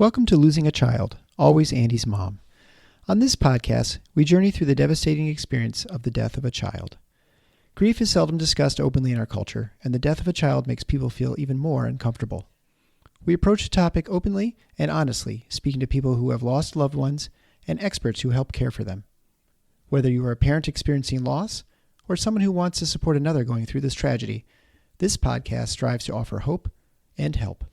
Welcome to Losing a Child, Always Andy's Mom. On this podcast, we journey through the devastating experience of the death of a child. Grief is seldom discussed openly in our culture, and the death of a child makes people feel even more uncomfortable. We approach the topic openly and honestly, speaking to people who have lost loved ones and experts who help care for them. Whether you are a parent experiencing loss or someone who wants to support another going through this tragedy, this podcast strives to offer hope and help.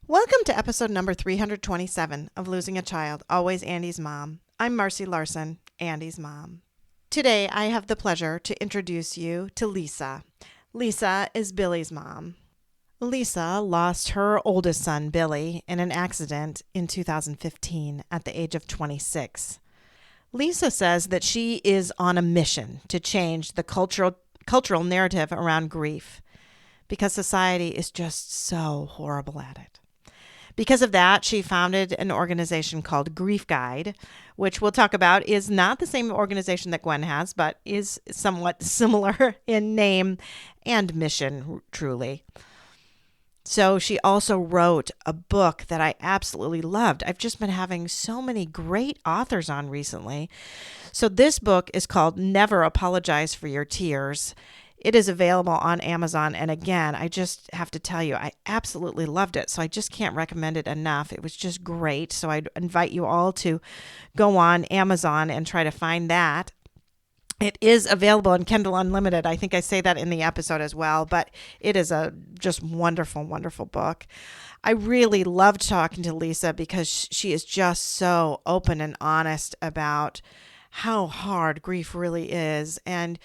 Welcome to episode number 327 of Losing a Child, Always Andy's Mom. I'm Marcy Larson, Andy's mom. Today, I have the pleasure to introduce you to Lisa. Lisa is Billy's mom. Lisa lost her oldest son, Billy, in an accident in 2015 at the age of 26. Lisa says that she is on a mission to change the cultural narrative around grief because society is just so horrible at it. Because of that, she founded an organization called Grief Guide, which we'll talk about is not the same organization that Gwen has, but is somewhat similar in name and mission, truly. So she also wrote a book that I absolutely loved. I've just been having so many great authors on recently. So this book is called Never Apologize for Your Tears. It is available on Amazon. And again, I just have to tell you, I absolutely loved it. So I just can't recommend it enough. It was just great. So I invite you all to go on Amazon and try to find that. It is available in Kindle Unlimited. I think I say that in the episode as well, but it is a just wonderful, wonderful book. I really loved talking to Lisa because she is just so open and honest about how hard grief really is. And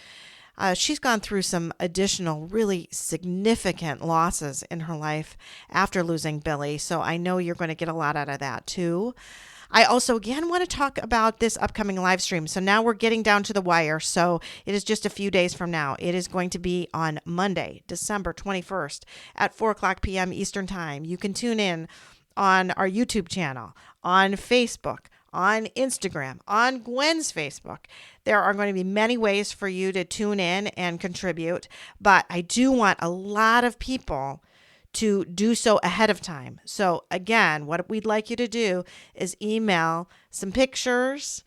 she's gone through some additional really significant losses in her life after losing Billy. So I know you're going to get a lot out of that too. I also, again, want to talk about this upcoming live stream. So now we're getting down to the wire. So it is just a few days from now. It is going to be on Monday, December 21st at 4 o'clock p.m. Eastern Time. You can tune in on our YouTube channel, on Facebook, on Instagram, on Gwen's Facebook. There are going to be many ways for you to tune in and contribute, but I do want a lot of people to do so ahead of time. So again, what we'd like you to do is email some pictures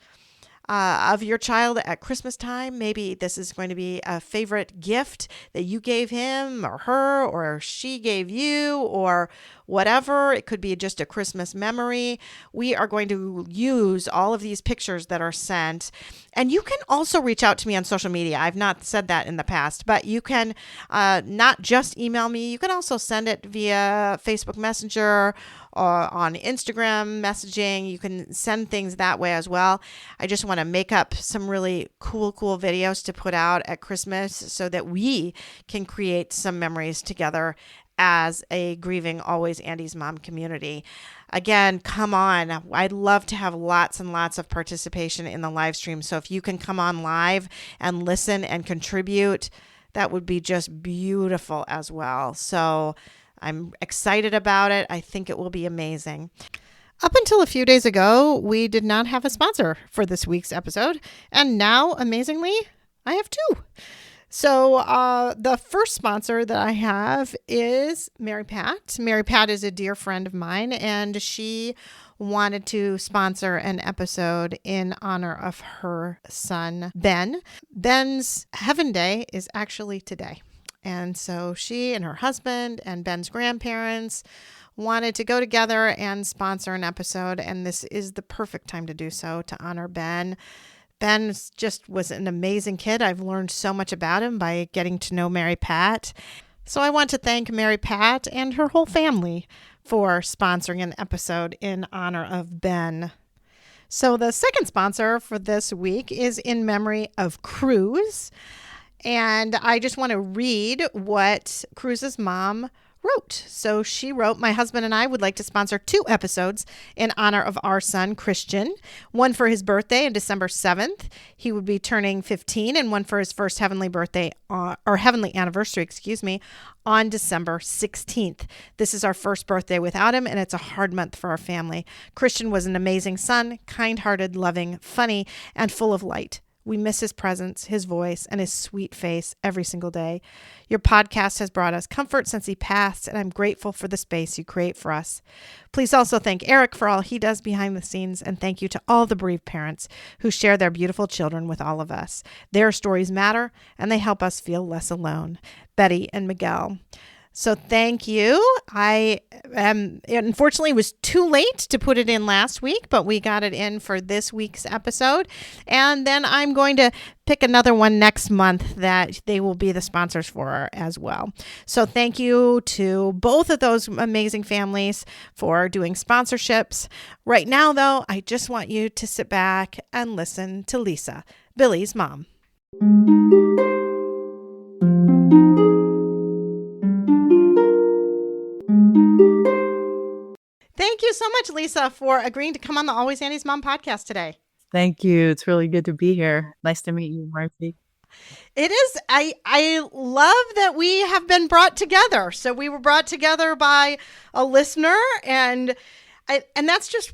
of your child at Christmas time. Maybe this is going to be a favorite gift that you gave him or her, or she gave you, or whatever. It could be just a Christmas memory. We are going to use all of these pictures that are sent. And you can also reach out to me on social media. I've not said that in the past, but you can not just email me. You can also send it via Facebook Messenger or on Instagram messaging. You can send things that way as well. I just want to make up some really cool videos to put out at Christmas so that we can create some memories together as a grieving Always Andy's Mom community. Again, come on. I'd love to have lots and lots of participation in the live stream. So if you can come on live and listen and contribute, that would be just beautiful as well. So I'm excited about it. I think it will be amazing. Up until a few days ago, we did not have a sponsor for this week's episode. And now, amazingly, I have two. So the first sponsor that I have is Mary Pat. Mary Pat is a dear friend of mine, and she wanted to sponsor an episode in honor of her son, Ben. Ben's Heaven Day is actually today. And so she and her husband and Ben's grandparents wanted to go together and sponsor an episode, and this is the perfect time to do so, to honor Ben. Ben just was an amazing kid. I've learned so much about him by getting to know Mary Pat. So I want to thank Mary Pat and her whole family for sponsoring an episode in honor of Ben. So the second sponsor for this week is in memory of Cruz. And I just want to read what Cruz's mom wrote. So she wrote, "My husband and I would like to sponsor 2 episodes in honor of our son, Christian. One for his birthday on December 7th. He would be turning 15, and one for his first heavenly birthday, or heavenly anniversary, on December 16th. This is our first birthday without him, and it's a hard month for our family. Christian was an amazing son, kind-hearted, loving, funny, and full of light. We miss his presence, his voice, and his sweet face every single day. Your podcast has brought us comfort since he passed, and I'm grateful for the space you create for us. Please also thank Eric for all he does behind the scenes, and thank you to all the bereaved parents who share their beautiful children with all of us. Their stories matter, and they help us feel less alone. Betty and Miguel. So thank you. Unfortunately, it was too late to put it in last week, but we got it in for this week's episode. And then I'm going to pick another one next month that they will be the sponsors for as well. So thank you to both of those amazing families for doing sponsorships. Right now, though, I just want you to sit back and listen to Lisa, Billy's mom. Thank you so much, Lisa, for agreeing to come on the Always Annie's Mom podcast today. Thank you. It's really good to be here. Nice to meet you, Marcy. It is. I love that we have been brought together. So we were brought together by a listener, and that's just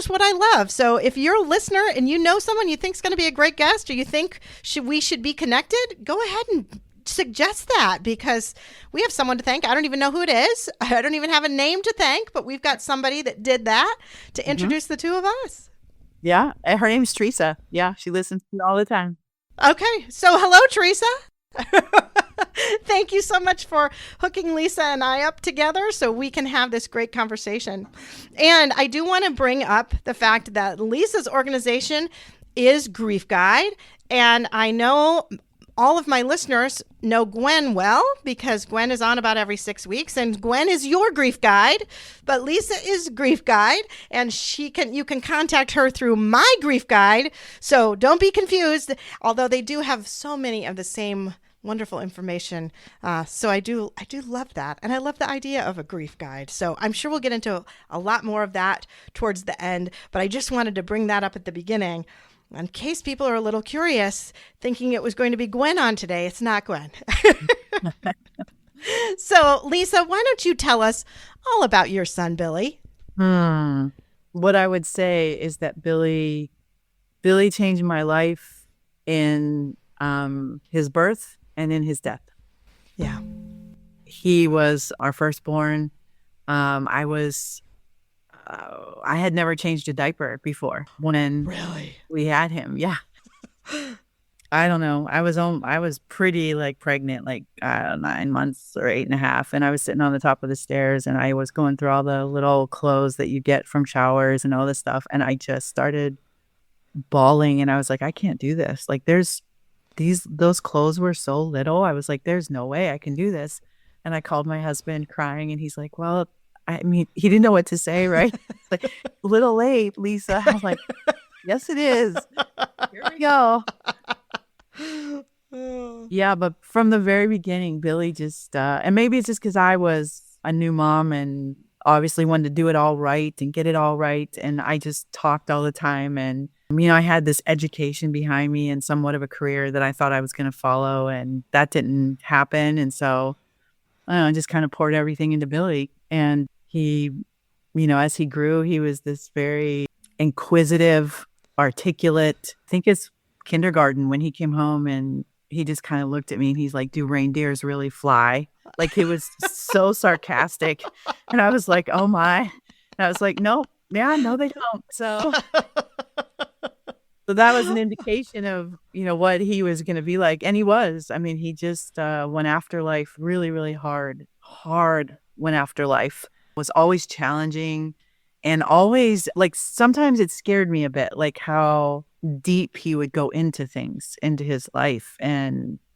what I love. So if you're a listener and you know someone you think is going to be a great guest, or you think we should be connected, go ahead and suggest that, because we have someone to thank. I don't even know who it is. I don't even have a name to thank, but we've got somebody that did that to introduce the two of us. Yeah. Her name's Teresa. Yeah. She listens to me all the time. Okay. So hello, Teresa. Thank you so much for hooking Lisa and I up together so we can have this great conversation. And I do want to bring up the fact that Lisa's organization is Grief Guide. And I know all of my listeners know Gwen well, because Gwen is on about every 6 weeks, and Gwen is your grief guide, but Lisa is Grief Guide, and you can contact her through my Grief Guide. So don't be confused, although they do have so many of the same wonderful information. So I do love that. And I love the idea of a grief guide. So I'm sure we'll get into a lot more of that towards the end, but I just wanted to bring that up at the beginning, in case people are a little curious, thinking it was going to be Gwen on today. It's not Gwen. So, Lisa, why don't you tell us all about your son, Billy? What I would say is that Billy changed my life in his birth and in his death. Yeah. He was our firstborn. I had never changed a diaper before when we had him. Yeah. I don't know. I was pretty pregnant, 9 months or 8.5. And I was sitting on the top of the stairs, and I was going through all the little clothes that you get from showers and all this stuff. And I just started bawling, and I was like, I can't do this. Those clothes were so little. I was like, there's no way I can do this. And I called my husband crying, and he's like, well, I mean, he didn't know what to say, right? A little late, Lisa. I was like, yes, it is. Here we go. Yeah, but from the very beginning, Billy just, and maybe it's just because I was a new mom and obviously wanted to do it all right and get it all right. And I just talked all the time. And, I had this education behind me and somewhat of a career that I thought I was going to follow. And that didn't happen. And so I just kind of poured everything into Billy. And he, as he grew, he was this very inquisitive, articulate. I think it's kindergarten when he came home and he just kind of looked at me and he's like, do reindeers really fly? He was so sarcastic. And I was like, oh my. And I was like, no, no, they don't. So that was an indication of, what he was going to be like. And he was. He just went after life really, really hard went after life. Was always challenging and always sometimes it scared me a bit, how deep he would go into things, into his life,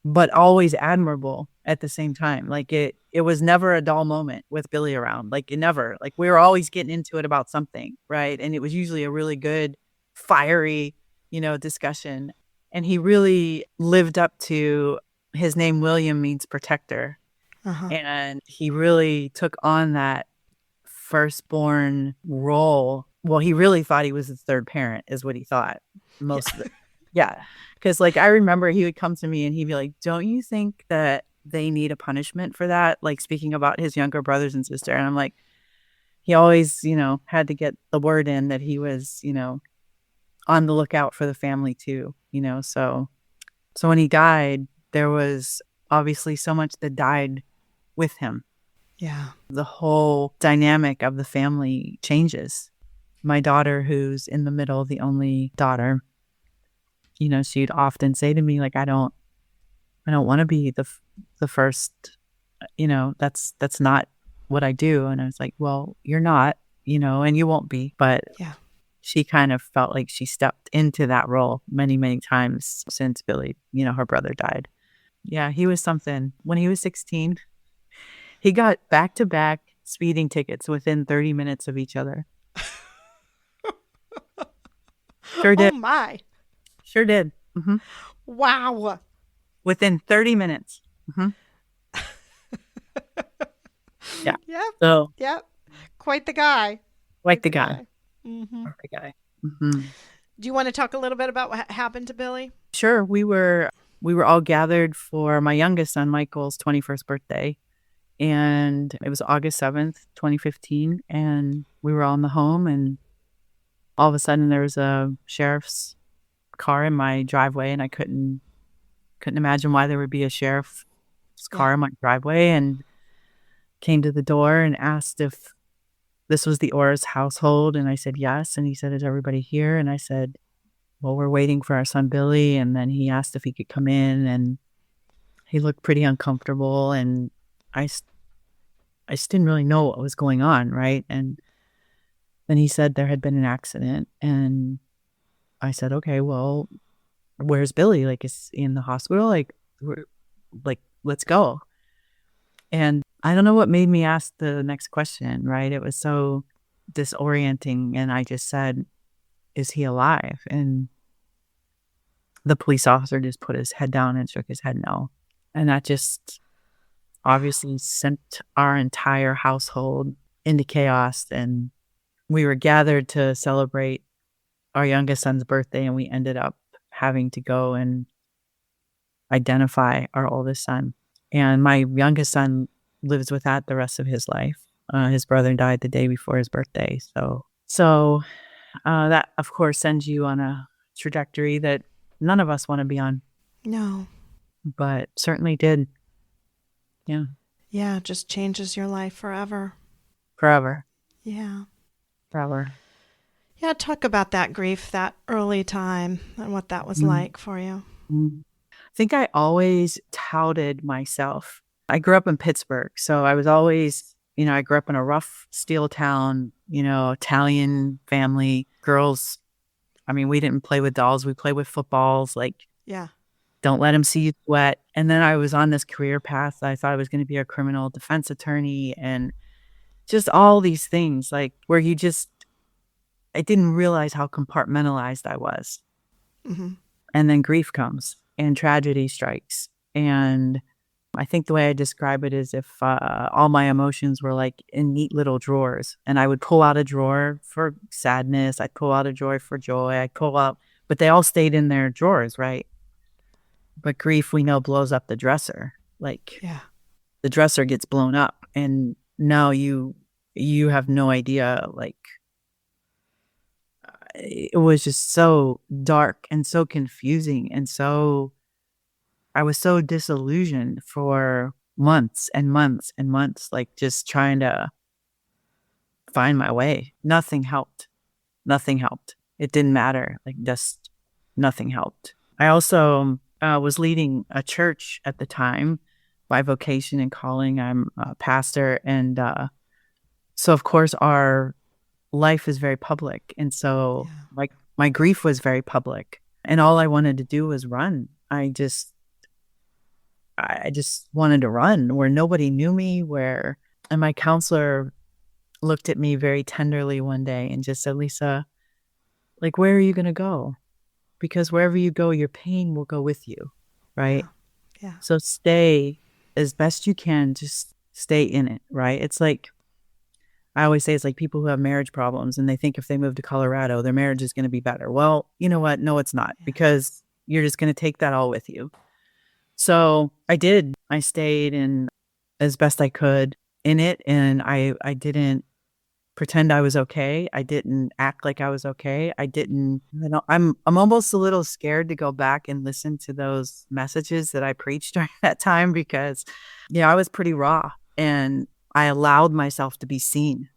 but always admirable at the same time. It was never a dull moment with Billy around. It never, we were always getting into it about something, right? And it was usually a really good, fiery, discussion. And he really lived up to his name. William means protector. Uh-huh. And he really took on that firstborn role. Well, he really thought he was the third parent is what he thought most of it. Yeah. Because I remember he would come to me and he'd be like, don't you think that they need a punishment for that? Speaking about his younger brothers and sister. And I'm like, he always, had to get the word in that he was, on the lookout for the family too, so when he died, there was obviously so much that died with him. Yeah. The whole dynamic of the family changes. My daughter, who's in the middle, the only daughter, she'd often say to me, like, I don't want to be the first, that's not what I do. And I was like, well, you're not, and you won't be. But Yeah. she kind of felt like she stepped into that role many, many times since Billy, her brother died. Yeah, he was something. When he was 16, he got back-to-back speeding tickets within 30 minutes of each other. Sure did. Oh my. Sure did. Mm-hmm. Wow. Within 30 minutes. Mm-hmm. Yeah. Yep. So, Yep. Quite the guy. like the guy. Mm-hmm. Like the guy. Mm-hmm. Do you want to talk a little bit about what happened to Billy? Sure. We were all gathered for my youngest son, Michael's 21st birthday. And it was August 7th, 2015. And we were all in the home. And all of a sudden, there was a sheriff's car in my driveway. And I couldn't imagine why there would be a sheriff's car in my driveway. And came to the door and asked if this was the Oris household. And I said, yes. And he said, is everybody here? And I said, well, we're waiting for our son, Billy. And then he asked if he could come in, and he looked pretty uncomfortable. And I just didn't really know what was going on, right? And then he said there had been an accident. And I said, okay, well, where's Billy? Like, is he in the hospital? Let's go. And I don't know what made me ask the next question, right? It was so disorienting. And I just said, is he alive? And the police officer just put his head down and shook his head no. And that just obviously sent our entire household into chaos. And we were gathered to celebrate our youngest son's birthday, and we ended up having to go and identify our oldest son. And my youngest son lives with that the rest of his life. His brother died the day before his birthday. So that, of course, sends you on a trajectory that none of us want to be on. No. But certainly did. Yeah. Yeah, it just changes your life forever. Forever. Yeah. Forever. Yeah, talk about that grief, that early time, and what that was like for you. I think I always touted myself. I grew up in Pittsburgh, so I was always, I grew up in a rough steel town, Italian family, girls. I mean, we didn't play with dolls. We played with footballs. Like, yeah, don't let them see you sweat. And then I was on this career path. I thought I was going to be a criminal defense attorney, and just all these things, like, where I didn't realize how compartmentalized I was. Mm-hmm. And then grief comes and tragedy strikes. And I think the way I describe it is if all my emotions were like in neat little drawers, and I would pull out a drawer for sadness, I'd pull out a drawer for joy, but they all stayed in their drawers, right? But grief, we know, blows up the dresser. Like, yeah, the dresser gets blown up, and now you have no idea. Like, it was just so dark and so confusing, and I was so disillusioned for months and months and months, like, just trying to find my way. Nothing helped. It didn't matter. Like, just nothing helped. I also was leading a church at the time by vocation and calling. I'm a pastor. And so, of course, our life is very public. And so my grief was very public. And all I wanted to do was run. I just wanted to run where nobody knew me, and my counselor looked at me very tenderly one day and just said, Lisa, like, where are you going to go? Because wherever you go, your pain will go with you, right? Yeah. So stay as best you can, just stay in it, right? It's like, I always say, it's like people who have marriage problems and they think if they move to Colorado, their marriage is going to be better. Well, you know what? No, it's not, because you're just going to take that all with you. So I did. I stayed in as best I could in it, and I didn't pretend I was okay. I didn't act like I was okay. I'm almost a little scared to go back and listen to those messages that I preached during that time because, I was pretty raw and I allowed myself to be seen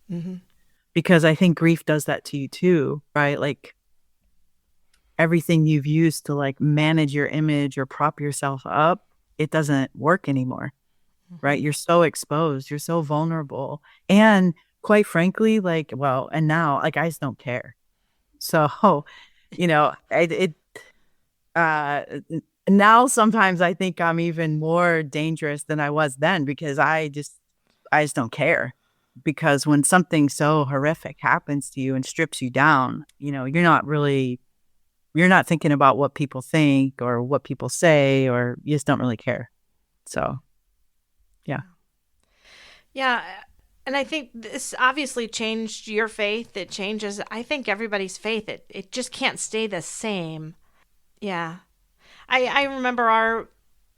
because I think grief does that to you too, right? Like everything you've used to like manage your image or prop yourself up, it doesn't work anymore, right? You're so exposed, you're so vulnerable. And quite frankly, and now like I just don't care. So, uh, now sometimes I think I'm even more dangerous than I was then because I just don't care. Because when something so horrific happens to you and strips you down, you're not thinking about what people think or what people say, or you just don't really care. So, yeah. Yeah. And I think this obviously changed your faith. It changes, I think, everybody's faith. It just can't stay the same. Yeah. I remember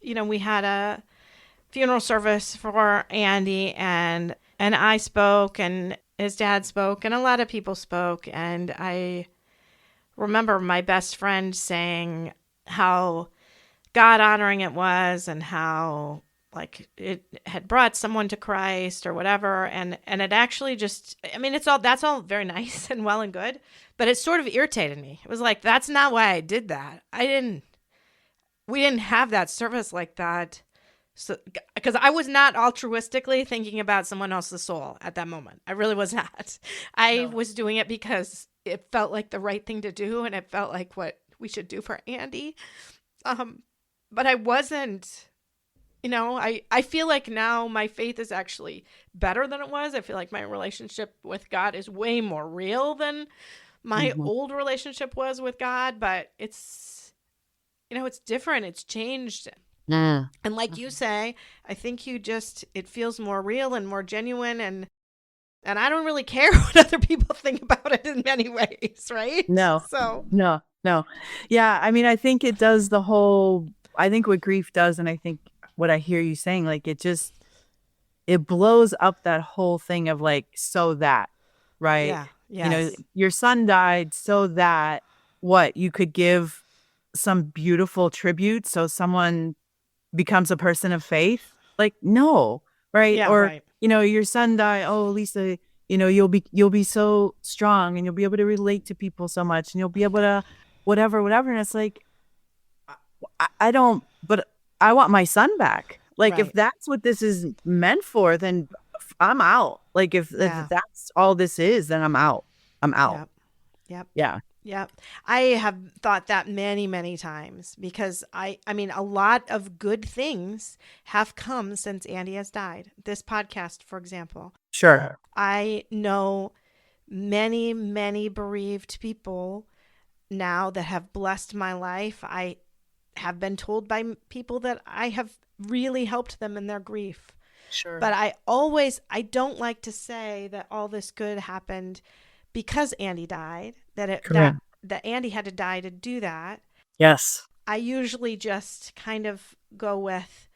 we had a funeral service for Andy, and I spoke and his dad spoke and a lot of people spoke. And I remember my best friend saying how God honoring it was and how like it had brought someone to Christ or whatever. And it actually just, I mean, that's all very nice and well and good, but it sort of irritated me. It was like, that's not why I did that. We didn't have that service like that. So, because I was not altruistically thinking about someone else's soul at that moment. I really was not. I was doing it because it felt like the right thing to do, and it felt like what we should do for Andy. But I wasn't, I feel like now my faith is actually better than it was. I feel like my relationship with God is way more real than my old relationship was with God, but it's, it's different. It's changed. And like you say, I think it feels more real and more genuine, and I don't really care what other people think about it in many ways, right? No. So No. Yeah, I mean, I think it does I think what grief does, and I think what I hear you saying, like it blows up that whole thing of like, so that, right? yeah, yes. Your son died so that you could give some beautiful tribute so someone becomes a person of faith. Like, no, right? Yeah, Or, right. Your son died. Oh, Lisa, you'll be so strong and you'll be able to relate to people so much and you'll be able to whatever. And it's like, I don't, but I want my son back. Like, Right. if that's what this is meant for, then I'm out. Like, if that's all this is, then I'm out. I'm out. Yep. Yeah. Yep. I have thought that many, many times because I mean, a lot of good things have come since Andy has died. This podcast, for example. Sure. I know many, many bereaved people now that have blessed my life. I have been told by people that I have really helped them in their grief. Sure. But I don't like to say that all this good happened because Andy died, that Andy had to die to do that. Yes. I usually just kind of go with,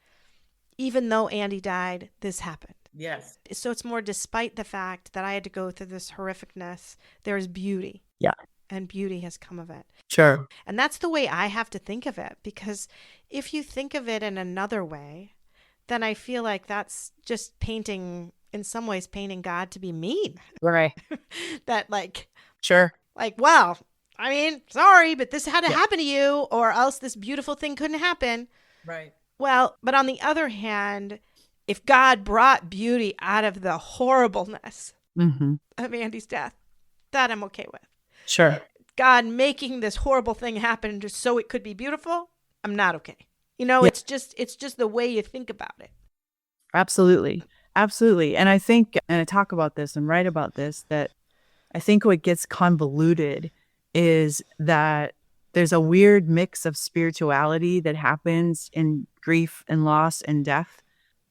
even though Andy died, this happened. Yes. So it's more despite the fact that I had to go through this horrificness, there is beauty. Yeah. And beauty has come of it. Sure. And that's the way I have to think of it, because if you think of it in another way, then I feel like that's just painting God to be mean. Right. That like, sure. Like, well, I mean, sorry, but this had to happen to you, or else this beautiful thing couldn't happen. Right. Well, but on the other hand, if God brought beauty out of the horribleness of Andy's death, that I'm okay with. Sure. God making this horrible thing happen just so it could be beautiful, I'm not okay. It's just the way you think about it. Absolutely. And I think, and I talk about this and write about this, that I think what gets convoluted is that there's a weird mix of spirituality that happens in grief and loss and death.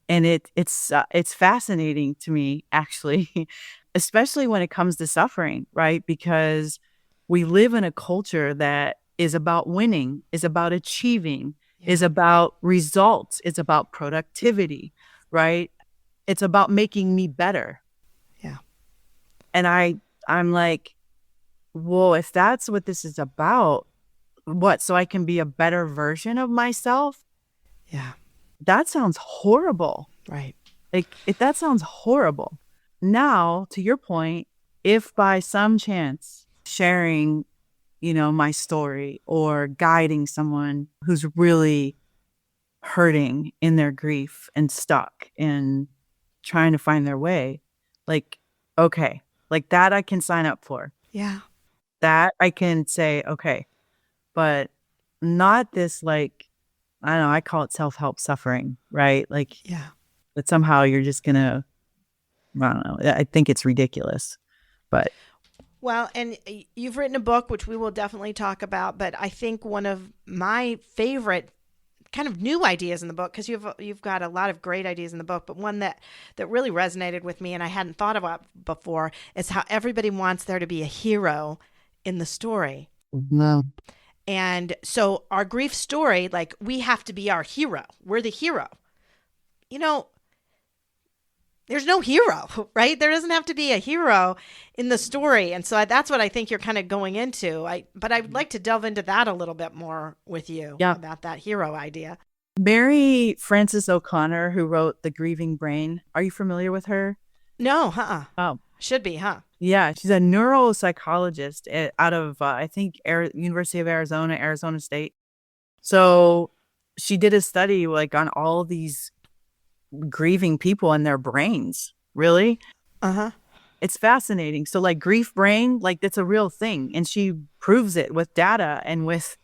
And it's fascinating to me, actually, especially when it comes to suffering, right? Because we live in a culture that is about winning, is about achieving, is about results, it's about productivity, right? It's about making me better. Yeah. And I'm like, whoa, if that's what this is about, what, so I can be a better version of myself? Yeah. That sounds horrible. Right. Like, that sounds horrible. Now, to your point, if by some chance sharing, my story or guiding someone who's really hurting in their grief and stuck and trying to find their way, like, okay, like that I can sign up for. Yeah. That I can say, okay, but not this, like, I don't know, I call it self-help suffering, right? Like, Yeah. that somehow you're just gonna, I don't know. I think it's ridiculous, but Well, and you've written a book, which we will definitely talk about, but I think one of my favorite kind of new ideas in the book, because you've got a lot of great ideas in the book, but one that really resonated with me and I hadn't thought about before is how everybody wants there to be a hero in the story. no. And so our grief story, like, we have to be our hero. We're the hero. There's no hero, right? There doesn't have to be a hero in the story. And so that's what I think you're kind of going into. But I would like to delve into that a little bit more with you about that hero idea. Mary Frances O'Connor, who wrote The Grieving Brain. Are you familiar with her? No, Oh, should be, huh? yeah. She's a neuropsychologist out of, I think, University of Arizona State. So she did a study like on all these grieving people and their brains. Really? Uh-huh. It's fascinating. So like grief brain, like that's a real thing. And she proves it with data and with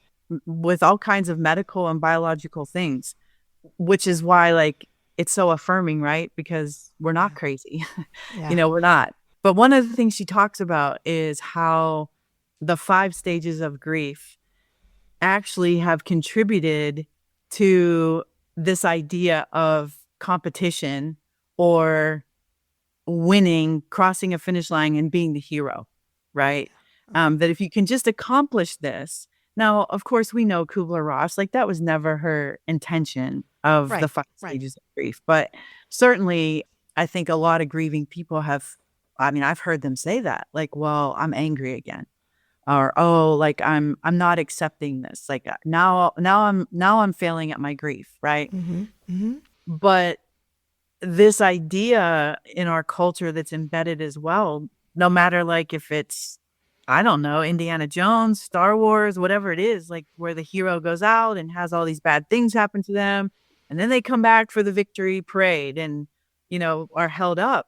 all kinds of medical and biological things, which is why like it's so affirming, right? Because we're not crazy. Yeah. We're not. But one of the things she talks about is how the 5 stages of grief actually have contributed to this idea of competition or winning, crossing a finish line and being the hero, right? That if you can just accomplish this. Now, of course, we know Kubler-Ross, like that was never her intention of the 5 stages of grief. But certainly, I think a lot of grieving people I've heard them say that, like, well, I'm angry again. Or, oh, like I'm not accepting this. Like now I'm failing at my grief, right? Mm-hmm. Mm-hmm. But this idea in our culture that's embedded as well, no matter like if it's, I don't know, Indiana Jones, Star Wars, whatever it is, like where the hero goes out and has all these bad things happen to them. And then they come back for the victory parade and, are held up.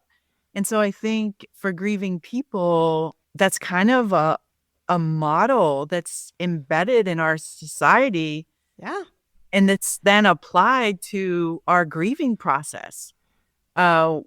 And so I think for grieving people, that's kind of a model that's embedded in our society. Yeah. And it's then applied to our grieving process. Well,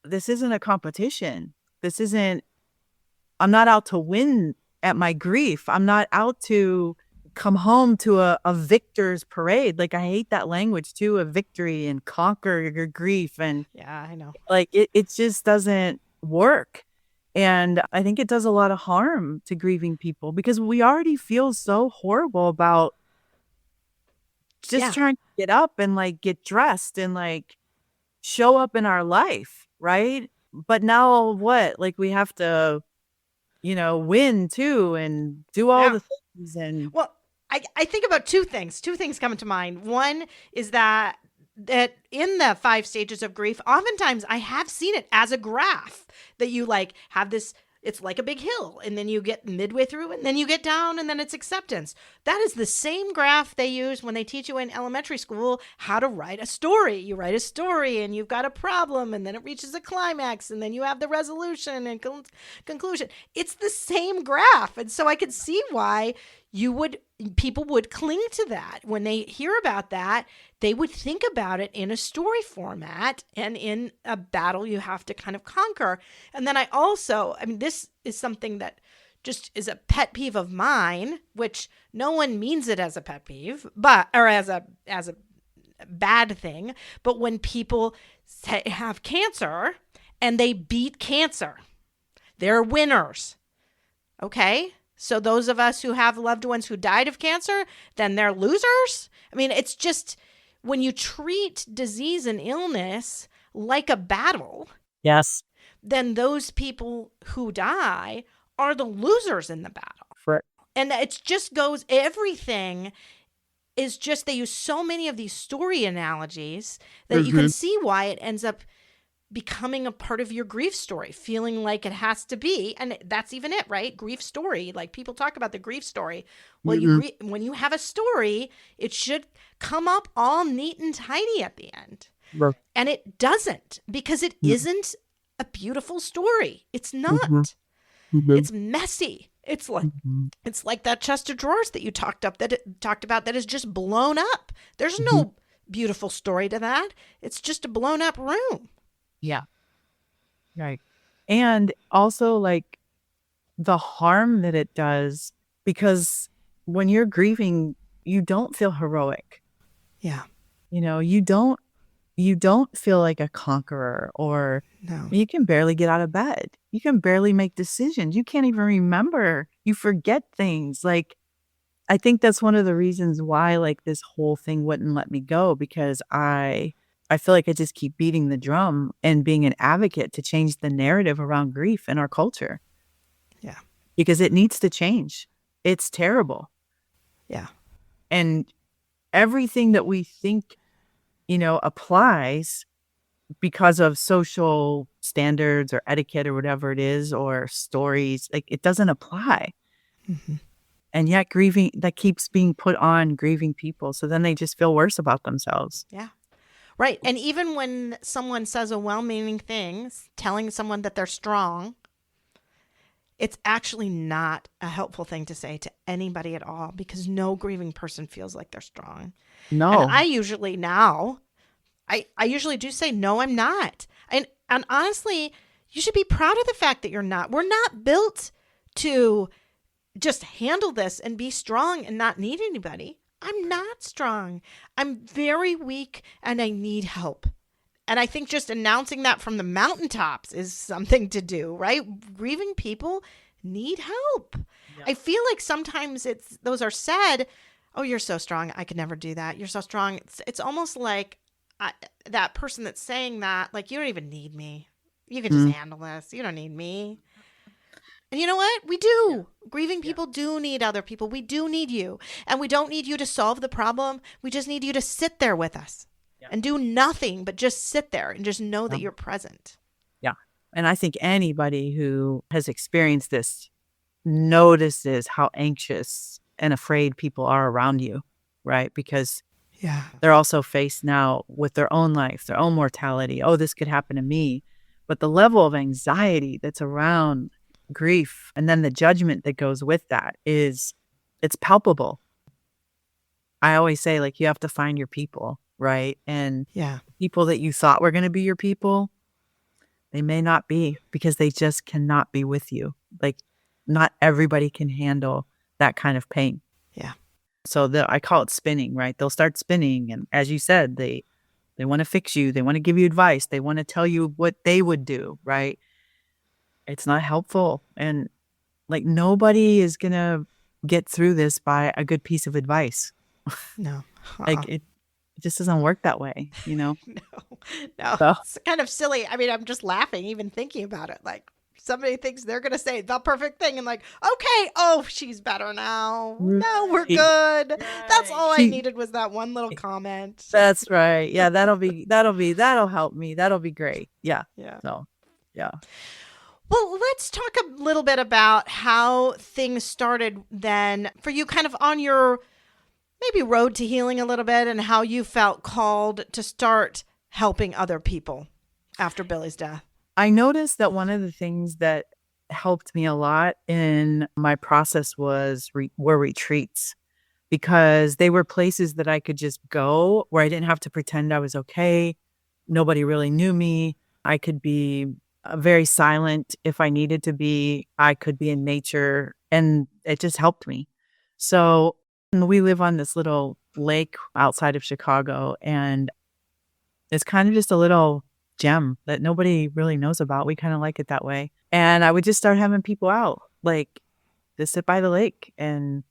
this isn't a competition. I'm not out to win at my grief. I'm not out to come home to a victor's parade. Like, I hate that language too, of victory and conquer your grief. And yeah, I know. Like, it just doesn't work. And I think it does a lot of harm to grieving people because we already feel so horrible about just trying to get up and like get dressed and like show up in our life, right? But now what? Like we have to, win too and do all the things. And well, I think about 2 things. 2 things come to mind. One is that in the 5 stages of grief, oftentimes I have seen it as a graph that you like have this, it's like a big hill and then you get midway through and then you get down and then it's acceptance. That is the same graph they use when they teach you in elementary school how to write a story. You write a story and you've got a problem and then it reaches a climax and then you have the resolution and conclusion. It's the same graph. And so I could see why people would cling to that. When they hear about that, they would think about it in a story format and in a battle you have to kind of conquer. And then this is something that just is a pet peeve of mine, which no one means it as a pet peeve, or as a bad thing. But when people have cancer and they beat cancer, they're winners. Okay? So those of us who have loved ones who died of cancer, then they're losers? I mean, it's just when you treat disease and illness like a battle, Yes. then those people who die are the losers in the battle. For And it just goes, everything is just, they use so many of these story analogies that you can see why it ends up becoming a part of your grief story, feeling like it has to be. And that's even it, right? Grief story. Like people talk about the grief story. Well, when you have a story, it should come up all neat and tidy at the end. Right. And it doesn't, because it isn't a beautiful story. It's not. It's messy. It's like that chest of drawers that you talked about that is just blown up. There's no beautiful story to that. It's just a blown up room. Yeah. Right. And also like the harm that it does, because when you're grieving, you don't feel heroic. Yeah. You don't feel like a conqueror, or No. you can barely get out of bed. You can barely make decisions. You can't even remember. You forget things. Like, I think that's one of the reasons why like this whole thing wouldn't let me go, because I feel like I just keep beating the drum and being an advocate to change the narrative around grief in our culture. Yeah. Because it needs to change. It's terrible. Yeah. And everything that we think, applies because of social standards or etiquette or whatever it is, or stories, like it doesn't apply. And yet grieving, that keeps being put on grieving people. So then they just feel worse about themselves. Yeah. Right. And even when someone says a well-meaning thing, telling someone that they're strong, it's actually not a helpful thing to say to anybody at all, because no grieving person feels like they're strong. No. And I usually do say, no, I'm not. And honestly, you should be proud of the fact that you're not. We're not built to just handle this and be strong and not need anybody. I'm not strong. I'm very weak and I need help. And I think just announcing that from the mountaintops is something to do, right? Grieving people need help. Yeah. I feel like sometimes those are said, oh, you're so strong. I could never do that. You're so strong. It's almost like that person that's saying that, like, you don't even need me. You can just handle this. You don't need me. And you know what? We do. Yeah. Grieving people do need other people. We do need you. And we don't need you to solve the problem. We just need you to sit there with us and do nothing but just sit there and just know that you're present. Yeah. And I think anybody who has experienced this notices how anxious and afraid people are around you, right? Because they're also faced now with their own life, their own mortality. Oh, this could happen to me. But the level of anxiety that's around grief, and then the judgment that goes with that, it's palpable. I always say, like, you have to find your people, right? And people that you thought were going to be your people, they may not be, because they just cannot be with you. Like, not everybody can handle that kind of pain. Yeah. So I call it spinning, right? They'll start spinning, and as you said, they want to fix you, they want to give you advice, they want to tell you what they would do, right? It's not helpful. And like, nobody is going to get through this by a good piece of advice. No. Like, it just doesn't work that way, No. So. It's kind of silly. I mean, I'm just laughing even thinking about it. Like, somebody thinks they're going to say the perfect thing and like, okay, oh, she's better now. No, we're good. Right. That's all I needed was that one little comment. That's right. Yeah, that'll help me. That'll be great. Yeah. Yeah. So, yeah. Well, let's talk a little bit about how things started then for you, kind of on your maybe road to healing a little bit, and how you felt called to start helping other people after Billy's death. I noticed that one of the things that helped me a lot in my process were retreats, because they were places that I could just go where I didn't have to pretend I was okay. Nobody really knew me. I could be very silent if I needed to be. I could be in nature, and it just helped me. So we live on this little lake outside of Chicago, and it's kind of just a little gem that nobody really knows about. We kind of like it that way. And I would just start having people out, like, just sit by the lake and,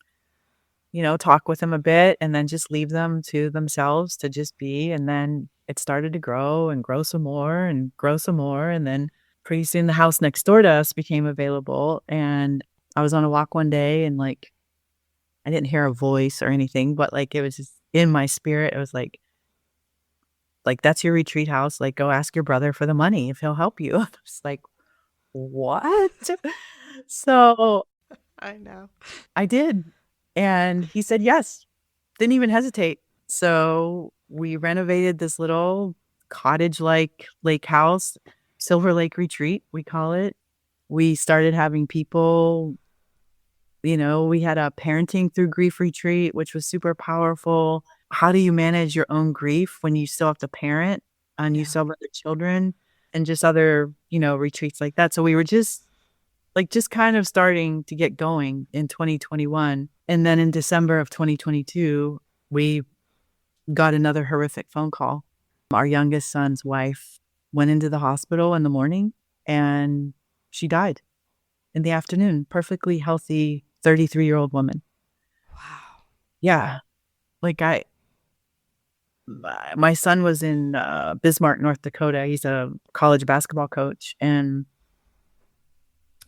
talk with them a bit, and then just leave them to themselves to just be. And then it started to grow and grow some more and grow some more. And then pretty soon the house next door to us became available. And I was on a walk one day and like, I didn't hear a voice or anything, but like, it was just in my spirit. It was like, that's your retreat house. Like, go ask your brother for the money if he'll help you. I was like, what? So I know. I did. And he said yes. Didn't even hesitate. So we renovated this little cottage-like lake house, Silver Lake Retreat, we call it. We started having people, we had a parenting through grief retreat, which was super powerful. How do you manage your own grief when you still have to parent and you still have other children and just other, retreats like that. So we were just kind of starting to get going in 2021. And then in December of 2022, we got another horrific phone call. Our youngest son's wife went into the hospital in the morning and she died in the afternoon. Perfectly healthy 33-year-old woman. Wow. Yeah. Like my son was in Bismarck, North Dakota. He's a college basketball coach. And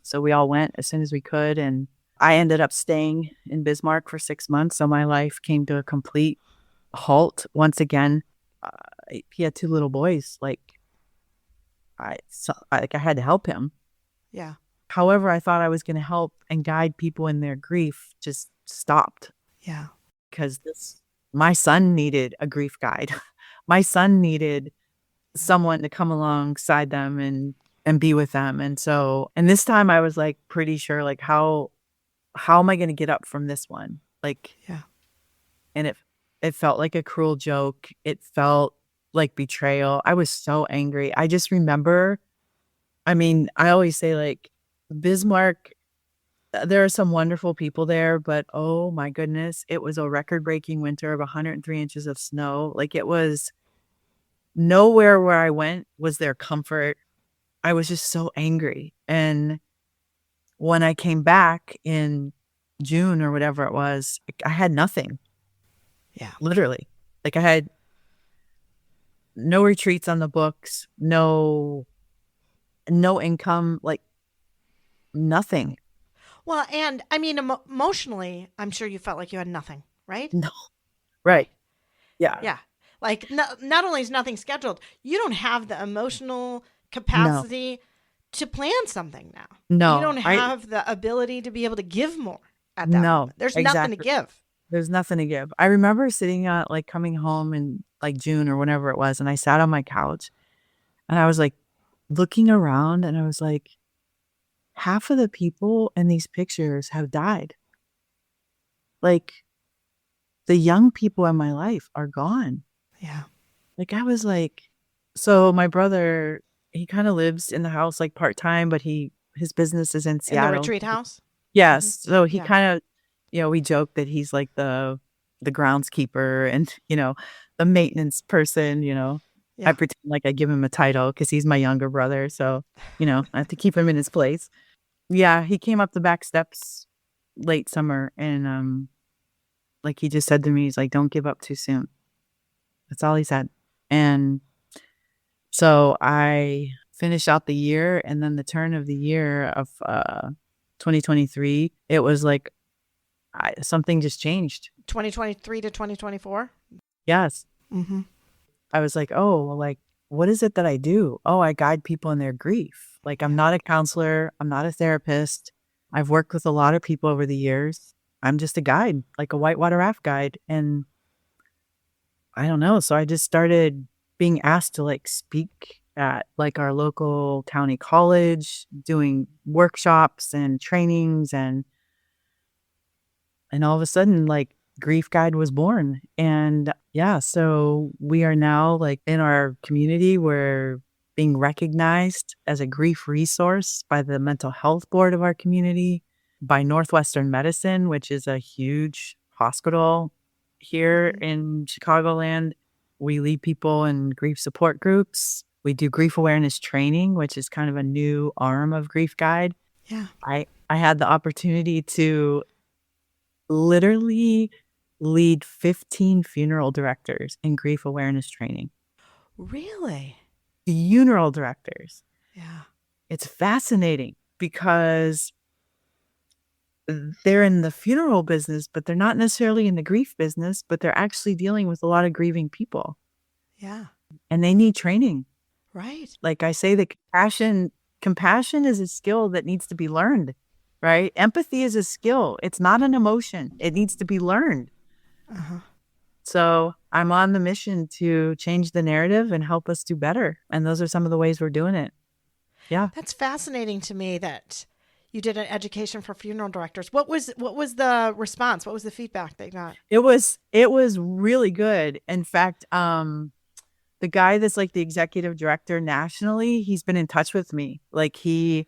so we all went as soon as we could. And I ended up staying in Bismarck for 6 months. So my life came to a complete halt once again. He had 2 little boys. I had to help him. Yeah. However, I thought I was going to help and guide people in their grief just stopped. Yeah. Because my son needed a grief guide. My son needed someone to come alongside them and be with them. And this time I was like pretty sure, like, how am I going to get up from this one? Like, yeah. And it felt like a cruel joke. It felt like betrayal. I was so angry. I just remember, I always say, like, Bismarck, there are some wonderful people there, but oh my goodness, it was a record-breaking winter of 103 inches of snow. Like, it was nowhere where I went was there comfort. I was just so angry. And when I came back in June or whatever it was, I had nothing. Yeah. Literally. Like, I had no retreats on the books, no income, like nothing. Well, and emotionally, I'm sure you felt like you had nothing, right? No. Right. Yeah. Yeah. Like, not only is nothing scheduled, you don't have the emotional capacity to plan something now. No. You don't have the ability to be able to give more at that No, moment. There's exactly. nothing to give. There's nothing to give. I remember sitting coming home in like June or whenever it was, and I sat on my couch and I was like looking around and I was like, half of the people in these pictures have died. Like, the young people in my life are gone. Yeah. Like, I was like, so my brother, he kind of lives in the house like part-time, but his business is in Seattle. In the retreat house? Yes. Mm-hmm. So he kind of, we joke that he's like the groundskeeper and, the maintenance person, Yeah. I pretend like I give him a title because he's my younger brother. So, I have to keep him in his place. Yeah. He came up the back steps late summer and, like, he just said to me, he's like, don't give up too soon. That's all he said. And so I finished out the year, and then the turn of the year of 2023, it was like something just changed. 2023 to 2024? Yes. Mm-hmm. I was like, oh, well, like, what is it that I do? Oh, I guide people in their grief. Like, I'm not a counselor. I'm not a therapist. I've worked with a lot of people over the years. I'm just a guide, like a whitewater raft guide. And I don't know. So I just started being asked to like speak at like our local county college, doing workshops and trainings, and all of a sudden, like, Grief Guide was born. And yeah, so we are now like in our community, we're being recognized as a grief resource by the mental health board of our community, by Northwestern Medicine, which is a huge hospital here in Chicagoland. We lead people in grief support groups. We do grief awareness training, which is kind of a new arm of Grief Guide. Yeah. I had the opportunity to literally lead 15 funeral directors in grief awareness training. Really? Funeral directors. Yeah. It's fascinating because they're in the funeral business, but they're not necessarily in the grief business, but they're actually dealing with a lot of grieving people Yeah. and they need training. Right. Like I say, the compassion is a skill that needs to be learned, right? Empathy is a skill. It's not an emotion. It needs to be learned. Uh-huh. So I'm on the mission to change the narrative and help us do better. And those are some of the ways we're doing it. Yeah. That's fascinating to me that you did an education for funeral directors. What was the response? What was the feedback they got? It was really good. In fact, the guy that's like the executive director nationally, he's been in touch with me. Like he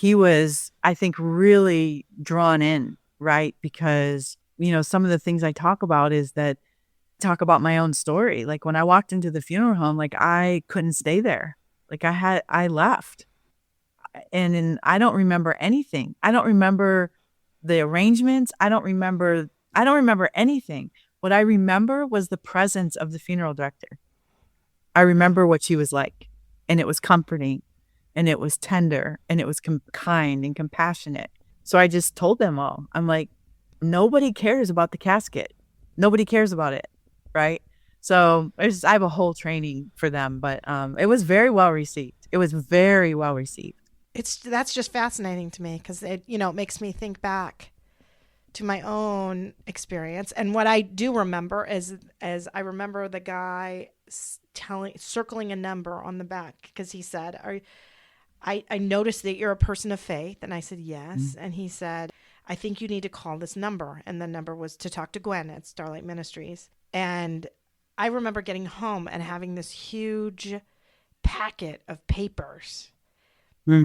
was, I think, really drawn in, right? Because, some of the things I talk about is that I talk about my own story. Like when I walked into the funeral home, like I couldn't stay there. Like I left. And I don't remember anything. I don't remember the arrangements. I don't remember anything. What I remember was the presence of the funeral director. I remember what she was like, and it was comforting, and it was tender, and it was kind and compassionate. So I just told them all, I'm like, nobody cares about the casket. Nobody cares about it, right? So I have a whole training for them, but it was very well received. It was very well received. That's just fascinating to me because it makes me think back to my own experience. And what I do remember is I remember the guy circling a number on the back because he said, I noticed that you're a person of faith. And I said, yes. Mm-hmm. And he said, I think you need to call this number. And the number was to talk to Gwen at Starlight Ministries. And I remember getting home and having this huge packet of papers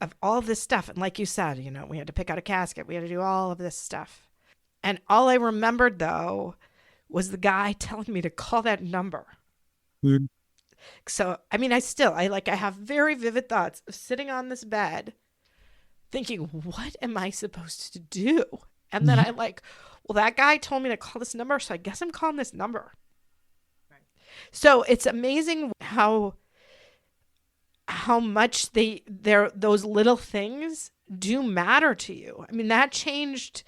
of all this stuff. And like you said, we had to pick out a casket. We had to do all of this stuff. And all I remembered, though, was the guy telling me to call that number. Mm. So, I mean, I have very vivid thoughts of sitting on this bed thinking, what am I supposed to do? And then well, that guy told me to call this number, so I guess I'm calling this number. Right. So it's amazing how much those little things do matter to you. I mean, that changed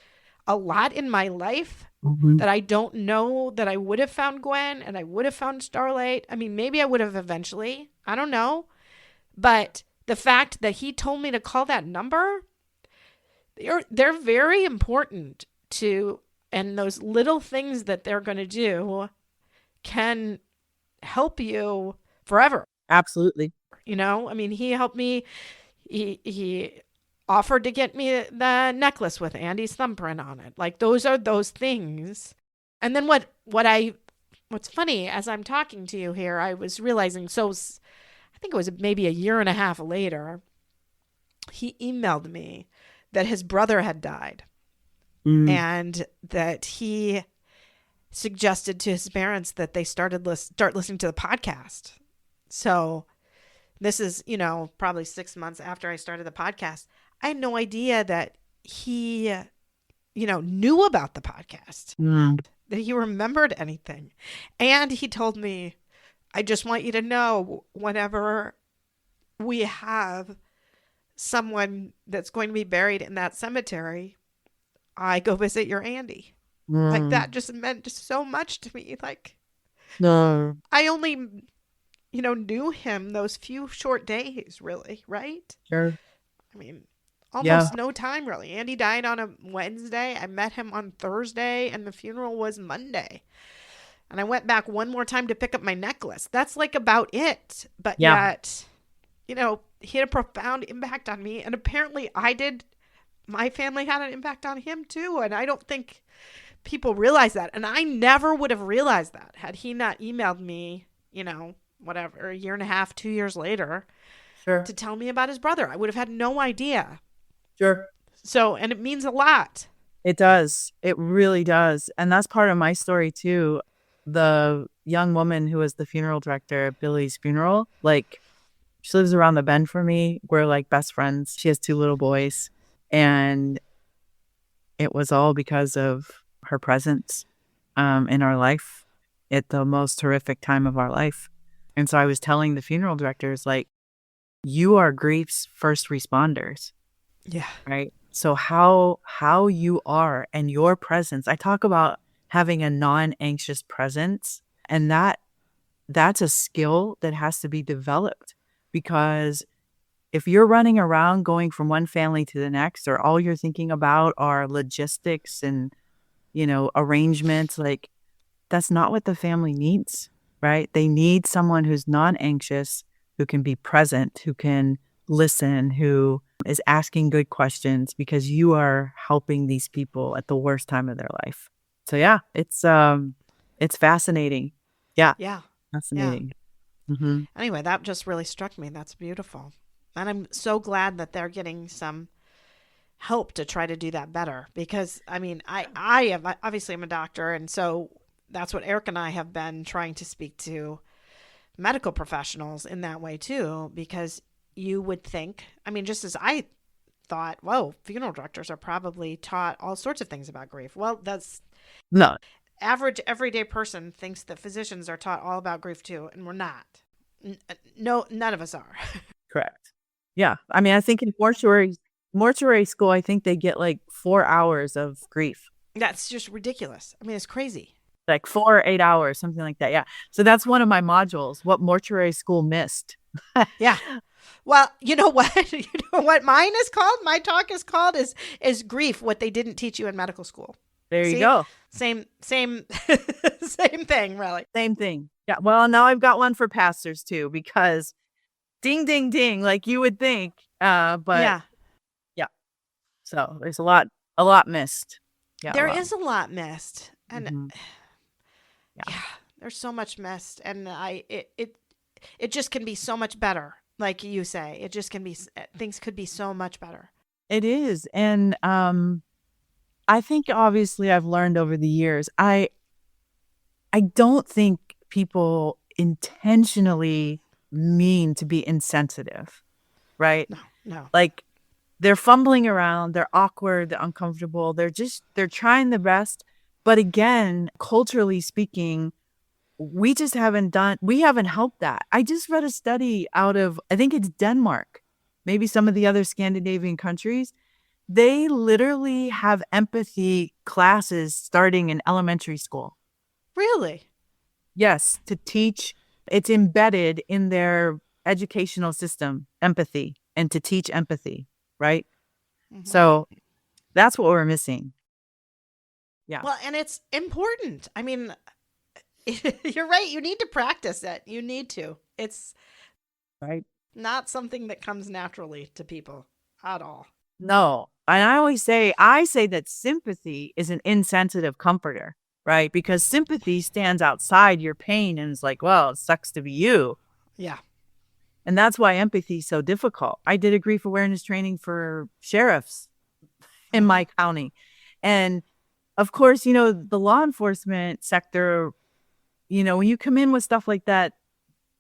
a lot in my life that I don't know that I would have found Gwen and I would have found Starlight. I mean, maybe I would have eventually. I don't know. But the fact that he told me to call that number, they're very important to, and those little things that they're going to do can help you forever. Absolutely. I mean, he helped me. He offered to get me the necklace with Andy's thumbprint on it. Like those are those things. And then what's funny as I'm talking to you here, I was realizing, so I think it was maybe a year and a half later, he emailed me that his brother had died and that he suggested to his parents that they start listening to the podcast. So this is, probably 6 months after I started the podcast. I had no idea that he, knew about the podcast, that he remembered anything. And he told me, I just want you to know whenever we have someone that's going to be buried in that cemetery, I go visit your Andy. Like that just meant so much to me. Like, no, I only knew him those few short days, really, right? Sure. I mean, almost no time, really. Andy died on a Wednesday. I met him on Thursday, and the funeral was Monday. And I went back one more time to pick up my necklace. That's like about it. But yet, he had a profound impact on me. And apparently my family had an impact on him too. And I don't think people realize that. And I never would have realized that had he not emailed me, whatever, a year and a half, 2 years later, to tell me about his brother. I would have had no idea. Sure. So, and it means a lot. It does. It really does. And that's part of my story too. The young woman who was the funeral director at Billy's funeral, she lives around the bend from me. We're best friends. She has 2 little boys. And it was all because of her presence in our life at the most horrific time of our life. And so I was telling the funeral directors, like, you are grief's first responders, Yeah. right? So how you are and your presence. I talk about having a non-anxious presence, and that's a skill that has to be developed, because if you're running around going from one family to the next, or all you're thinking about are logistics and, arrangements, like, that's not what the family needs, right? They need someone who's non-anxious, who can be present, who can listen, who is asking good questions, because you are helping these people at the worst time of their life. So yeah, it's fascinating. Yeah, Yeah. Yeah. fascinating. Hmm. Anyway, that just really struck me. That's beautiful. And I'm so glad that they're getting some help to try to do that better, because I mean, I am obviously I'm a doctor, and so that's what Eric and I have been trying to speak to medical professionals in that way too, because you would think, I mean, just as I thought, whoa, funeral directors are probably taught all sorts of things about grief. Well, that's No, average everyday person thinks that physicians are taught all about grief too, and we're not. No, none of us are. correct. Yeah, I mean, I think in mortuary school, I think they get like 4 hours of grief. That's just ridiculous. I mean, it's crazy. Like 4 or 8 hours, something like that. Yeah. So that's one of my modules, what mortuary school missed. Yeah. Well, you know what? You know what mine is called? My talk is called is grief, what they didn't teach you in medical school. There you See? go. Same same thing, really. Same thing. Yeah. Well, now I've got one for pastors too, because ding, ding, ding, like you would think. But Yeah. yeah. So there's a lot missed. Yeah. There is a lot missed. And Mhm. yeah, there's so much missed, and it just can be so much better. Like you say, it just can be, things could be so much better. It is. And I think obviously I've learned over the years, I don't think people intentionally mean to be insensitive, right? No, no. Like, they're fumbling around, they're awkward, they're uncomfortable, they're trying the best. But again, culturally speaking, we haven't helped that. I just read a study out of, I think it's Denmark, maybe some of the other Scandinavian countries. They literally have empathy classes starting in elementary school. Really? Yes, to teach, it's embedded in their educational system, empathy, and to teach empathy, right? Mhm. So that's what we're missing. Yeah. Well, and it's important. I mean, you're right. You need to practice it. You need to. It's Right. not something that comes naturally to people at all. No. And I say that sympathy is an insensitive comforter, right? Because sympathy stands outside your pain and is like, well, it sucks to be you. Yeah. And that's why empathy is so difficult. I did a grief awareness training for sheriffs in my county. And of course, the law enforcement sector, when you come in with stuff like that,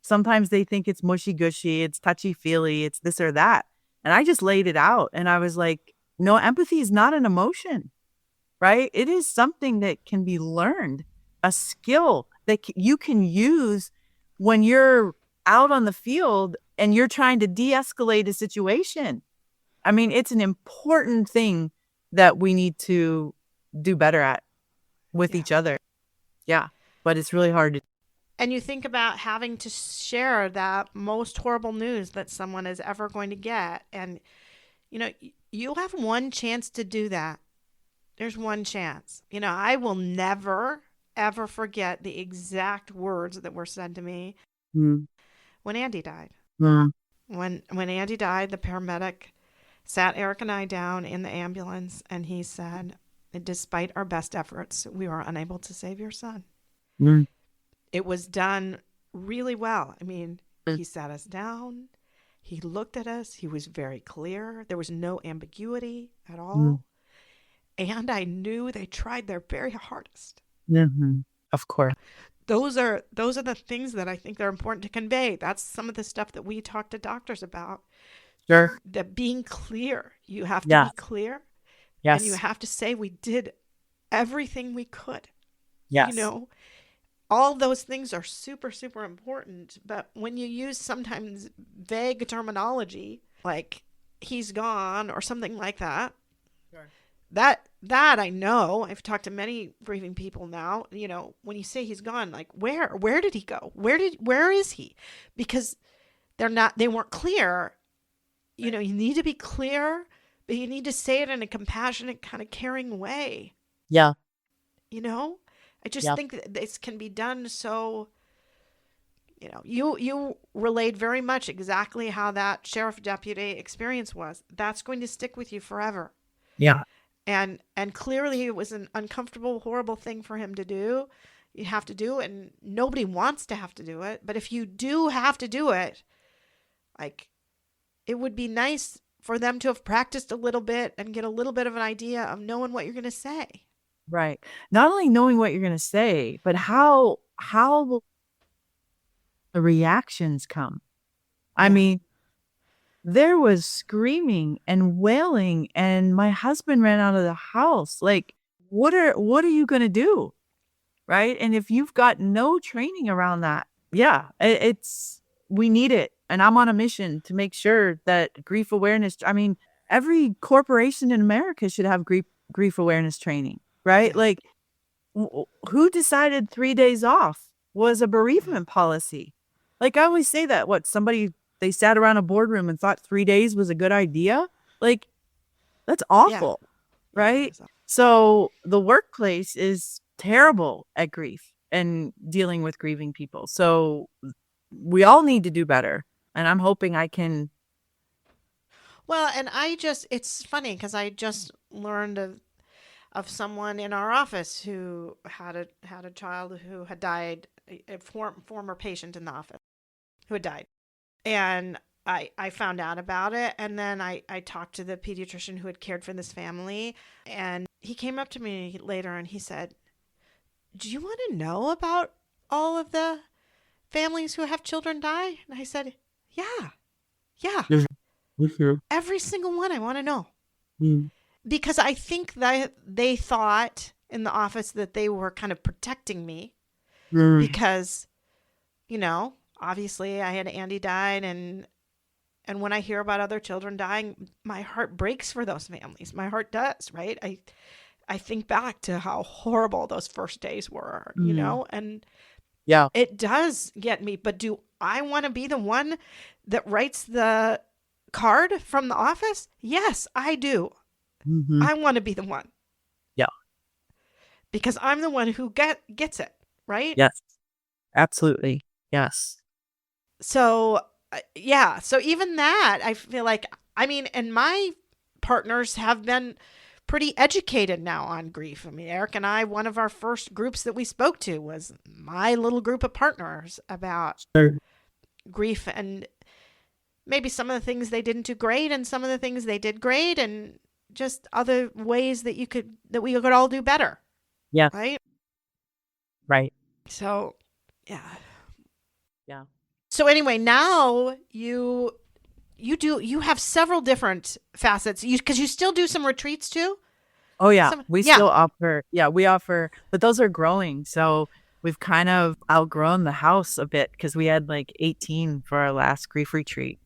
sometimes they think it's mushy gushy, it's touchy feely, it's this or that. And I just laid it out. And I was like, no, empathy is not an emotion, right? It is something that can be learned, a skill that you can use when you're out on the field and you're trying to de-escalate a situation. I mean, it's an important thing that we need to do better at with each other. Yeah. But it's really hard to. And you think about having to share that most horrible news that someone is ever going to get. And, you have one chance to do that. There's one chance. I will never, ever forget the exact words that were said to me when Andy died. When Andy died, the paramedic sat Eric and I down in the ambulance, and he said, despite our best efforts, we were unable to save your son. It was done really well. I mean, he sat us down. He looked at us. He was very clear. There was no ambiguity at all. And I knew they tried their very hardest. Of course. Those are the things that I think are important to convey. That's some of the stuff that we talk to doctors about. Sure. That being clear. You have to be clear. Yes. And you have to say we did everything we could. Yes. all those things are super, super important. But when you use sometimes vague terminology like he's gone or something like that, Sure. that I know, I've talked to many grieving people now, when you say he's gone, like where did he go? Where is he? Because they weren't clear. You need to be clear, but you need to say it in a compassionate, kind of caring way. Yeah. I just Yep. think that this can be done so, you relayed very much exactly how that sheriff deputy experience was. That's going to stick with you forever. Yeah. And clearly it was an uncomfortable, horrible thing for him to do. You have to do it, and nobody wants to have to do it. But if you do have to do it, like, it would be nice for them to have practiced a little bit and get a little bit of an idea of knowing what you're going to say. Right. Not only knowing what you're going to say, but how will the reactions come. I Yeah. mean, there was screaming and wailing, and my husband ran out of the house. Like, what are you going to do? Right? And if you've got no training around that, yeah, we need it. And I'm on a mission to make sure that grief awareness, I mean, every corporation in America should have grief awareness training, right? Yes. Like, who decided 3 days off was a bereavement policy? Like, I always say that, they sat around a boardroom and thought 3 days was a good idea? Like, that's awful, right? Yeah. So the workplace is terrible at grief and dealing with grieving people. So we all need to do better. And I'm hoping I can. Well, and it's funny because I just learned of someone in our office who had a child who had died, a former patient in the office who had died. And I found out about it, and then I talked to the pediatrician who had cared for this family, and he came up to me later and he said, "Do you want to know about all of the families who have children die?" And I said, yeah, every single one I want to know. Because I think that they thought in the office that they were kind of protecting me because, obviously I had Andy died, and when I hear about other children dying, my heart breaks for those families. My heart does, right? I think back to how horrible those first days were, and Yeah. it does get me. But do I want to be the one that writes the card from the office? Yes, I do. I want to be the one. Yeah. Because I'm the one who gets it, right? Yes. Absolutely. Yes. So, yeah. So even that, I feel like, and my partners have been pretty educated now on grief. I mean, Eric and I, one of our first groups that we spoke to was my little group of partners about grief, and maybe some of the things they didn't do great and some of the things they did great, and just other ways that we could all do better. Yeah. Right. Right. So, yeah. Yeah. So anyway, now you have several different facets, because you still do some retreats too. Oh yeah, we still offer. Yeah, we offer, but those are growing. So we've kind of outgrown the house a bit because we had like 18 for our last grief retreat.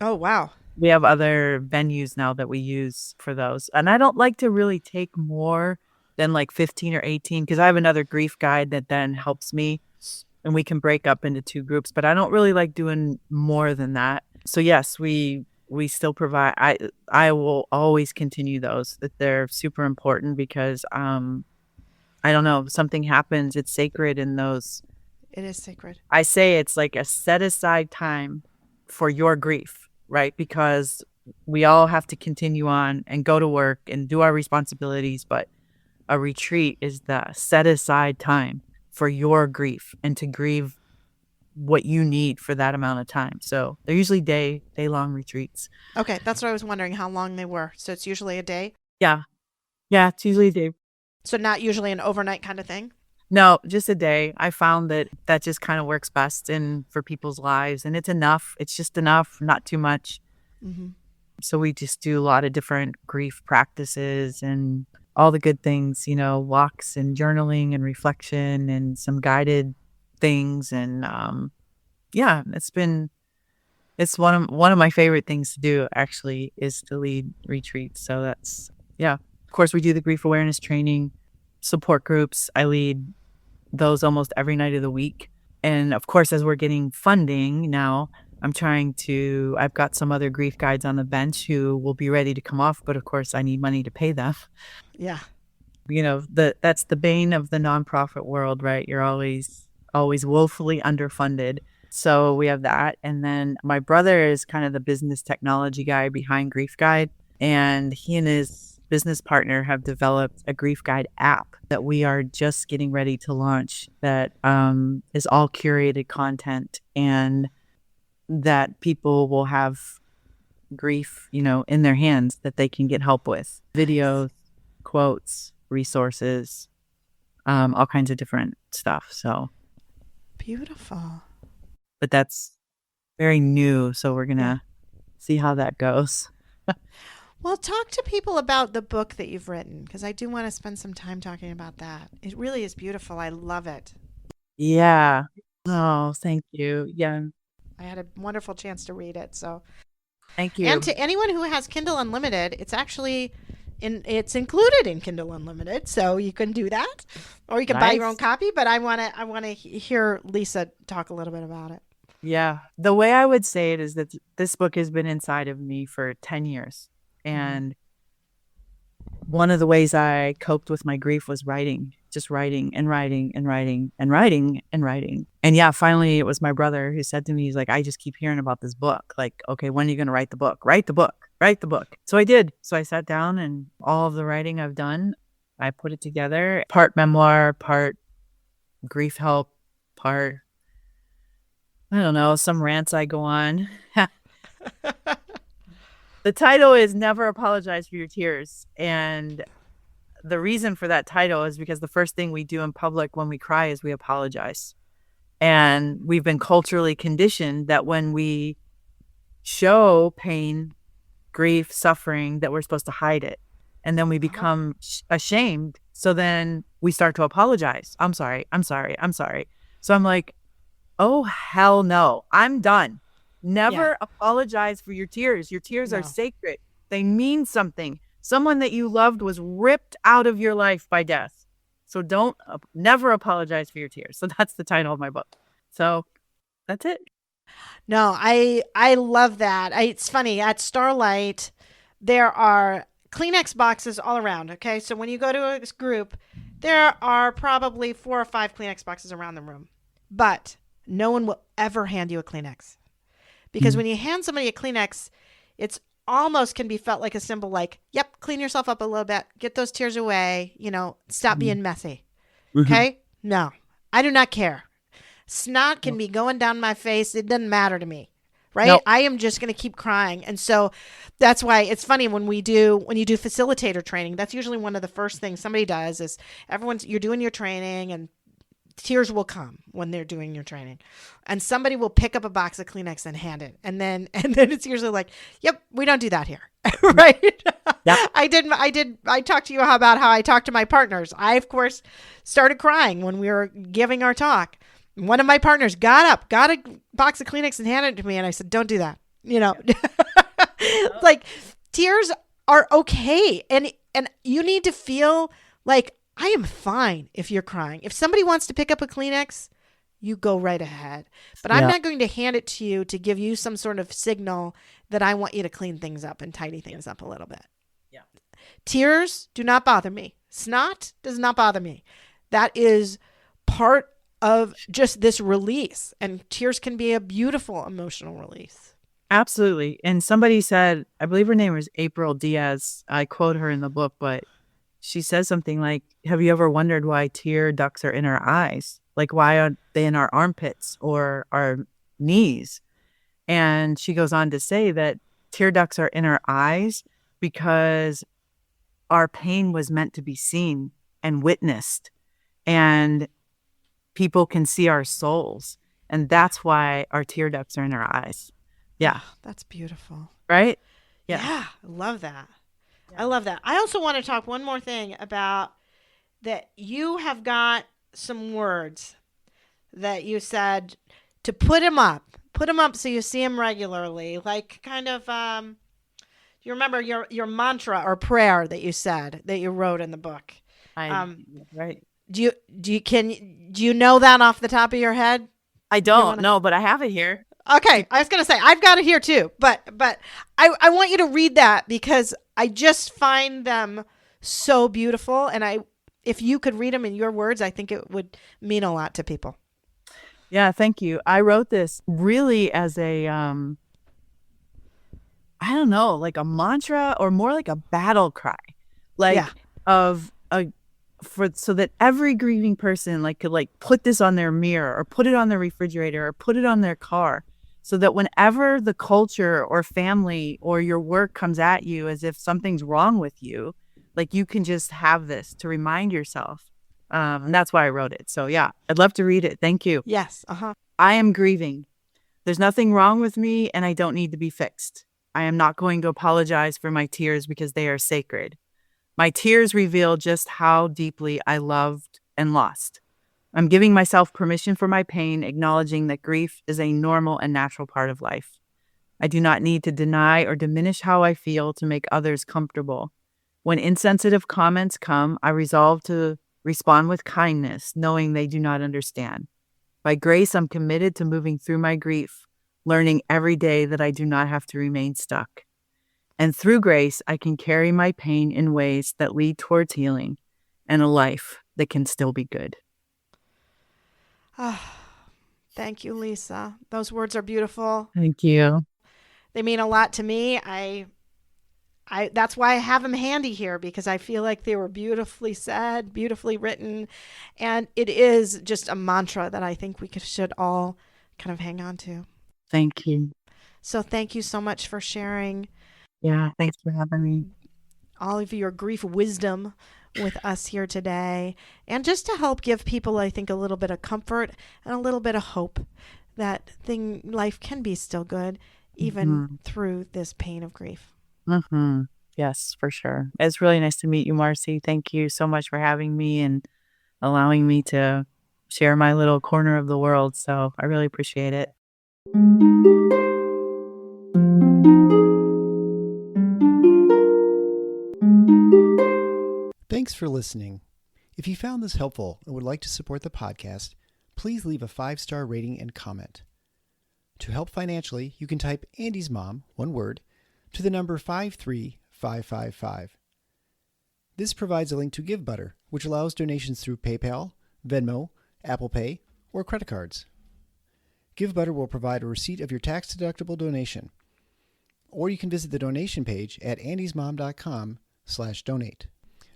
Oh wow. We have other venues now that we use for those, and I don't like to really take more than like 15 or 18 because I have another grief guide that then helps me, and we can break up into 2 groups. But I don't really like doing more than that. So yes, we still provide. I will always continue those. That they're super important because I don't know, something happens. It's sacred in those. It is sacred. I say it's like a set aside time for your grief, right? Because we all have to continue on and go to work and do our responsibilities, but a retreat is the set aside time for your grief and to grieve what you need for that amount of time. So they're usually day-long retreats. Okay, that's what I was wondering, how long they were. So it's usually a day? Yeah, it's usually a day. So not usually an overnight kind of thing? No, just a day. I found that just kind of works best for people's lives, and it's enough. It's just enough, not too much. Mm-hmm. So we just do a lot of different grief practices and all the good things, walks and journaling and reflection and some guided things. And yeah, it's one of my favorite things to do, actually, is to lead retreats. So that's, yeah. Of course, we do the grief awareness training, support groups. I lead those almost every night of the week. And of course, as we're getting funding now, I've got some other grief guides on the bench who will be ready to come off, but of course I need money to pay them. Yeah. That's the bane of the nonprofit world, right? You're always woefully underfunded. So we have that. And then my brother is kind of the business technology guy behind Grief Guide. And he and his business partner have developed a Grief Guide app that we are just getting ready to launch, that is all curated content, and that people will have grief, in their hands that they can get help with. Videos, quotes, resources, all kinds of different stuff. So Beautiful. but that's very new. So we're going to see how that goes. Well, talk to people about the book that you've written, because I do want to spend some time talking about that. It really is beautiful. I love it. Yeah. Oh, thank you. Yeah. I had a wonderful chance to read it. So, Thank you. and to anyone who has Kindle Unlimited, it's actually it's included in Kindle Unlimited, so you can do that, or you can buy your own copy. But I want to hear Lisa talk a little bit about it. Yeah. The way I would say it is that this book has been inside of me for 10 years. And one of the ways I coped with my grief was writing, just writing and writing and writing and writing and writing. And yeah, finally it was my brother who said to me, he's like, I just keep hearing about this book. Like, okay, when are you going to write the book? Write the book. Write the book. So I did. So I sat down, and all of the writing I've done, I put it together, part memoir, part grief help, part, I don't know, some rants I go on. The title is Never Apologize for Your Tears. And the reason for that title is because the first thing we do in public when we cry is we apologize. And we've been culturally conditioned that when we show pain, grief, suffering, that we're supposed to hide it. And then we become ashamed. So then we start to apologize. I'm sorry. I'm sorry. I'm sorry. So I'm like, oh, hell no. I'm done. Never apologize for your tears. Your tears are sacred. They mean something. Someone that you loved was ripped out of your life by death. So never apologize for your tears. So that's the title of my book. So that's it. No, I love that. It's funny. At Starlight, there are Kleenex boxes all around. Okay. So when you go to a group, there are probably 4 or 5 Kleenex boxes around the room, but no one will ever hand you a Kleenex. Because when you hand somebody a Kleenex, it's almost can be felt like a symbol, like, yep, clean yourself up a little bit, get those tears away, stop being messy. Okay? No, I do not care. Snot can be going down my face. It doesn't matter to me. Right? Nope. I am just going to keep crying. And so that's why it's funny when you do facilitator training, that's usually one of the first things somebody does is you're doing your training, and tears will come when they're doing your training, and somebody will pick up a box of Kleenex and hand it. And then it's usually like, yep, we don't do that here. Right. Yep. I talked to you about how I talk to my partners. I, of course, started crying when we were giving our talk. One of my partners got up, got a box of Kleenex and handed it to me. And I said, don't do that. Like, tears are okay. And you need to feel like, I am fine if you're crying. If somebody wants to pick up a Kleenex, you go right ahead. But I'm not going to hand it to you to give you some sort of signal that I want you to clean things up and tidy things up a little bit. Yeah. Tears do not bother me. Snot does not bother me. That is part of just this release. And tears can be a beautiful emotional release. Absolutely. And somebody said, I believe her name was April Diaz. I quote her in the book, but she says something like, have you ever wondered why tear ducts are in our eyes? Like, why are they in our armpits or our knees? And she goes on to say that tear ducts are in our eyes because our pain was meant to be seen and witnessed, and people can see our souls. And that's why our tear ducts are in our eyes. Yeah. That's beautiful. Right? Yeah. I love that. I love that. I also want to talk one more thing about that you have got some words that you said to put them up. Put them up so you see them regularly. Like kind of you remember your mantra or prayer that you said that you wrote in the book. Right. Do you know that off the top of your head? I don't know, but I have it here. Okay, I was gonna say I've got it here too, but I want you to read that because I just find them so beautiful, and if you could read them in your words, I think it would mean a lot to people. Yeah, thank you. I wrote this really as a I don't know, like a mantra or more like a battle cry, like Yeah. of a for so that every grieving person like could like put this on their mirror or put it on their refrigerator or put it on their car, so that whenever the culture or family or your work comes at you as if something's wrong with you, like you can just have this to remind yourself. And that's why I wrote it. So yeah, I'd love to read it. Thank you. Yes. Uh-huh. I am grieving. There's nothing wrong with me and I don't need to be fixed. I am not going to apologize for my tears because they are sacred. My tears reveal just how deeply I loved and lost. I'm giving myself permission for my pain, acknowledging that grief is a normal and natural part of life. I do not need to deny or diminish how I feel to make others comfortable. When insensitive comments come, I resolve to respond with kindness, knowing they do not understand. By grace, I'm committed to moving through my grief, learning every day that I do not have to remain stuck. And through grace, I can carry my pain in ways that lead towards healing and a life that can still be good. Oh, thank you, Lisa. Those words are beautiful. Thank you. They mean a lot to me. I that's why I have them handy here, because I feel like they were beautifully said, beautifully written, and it is just a mantra that I think we should all kind of hang on to. Thank you. So thank you so much for sharing. Yeah, thanks for having me. All of your grief wisdom with us here today, and just to help give people, I think, a little bit of comfort and a little bit of hope that life can be still good even through this pain of grief. Mm-hmm. Yes, for sure. It's really nice to meet you, Marcy. Thank you so much for having me and allowing me to share my little corner of the world. So I really appreciate it. Thanks for listening. If you found this helpful and would like to support the podcast, please leave a 5-star rating and comment. To help financially, you can type Andy's Mom, one word, to the number 53555. This provides a link to GiveButter, which allows donations through PayPal, Venmo, Apple Pay, or credit cards. GiveButter will provide a receipt of your tax-deductible donation. Or you can visit the donation page at andysmom.com/donate.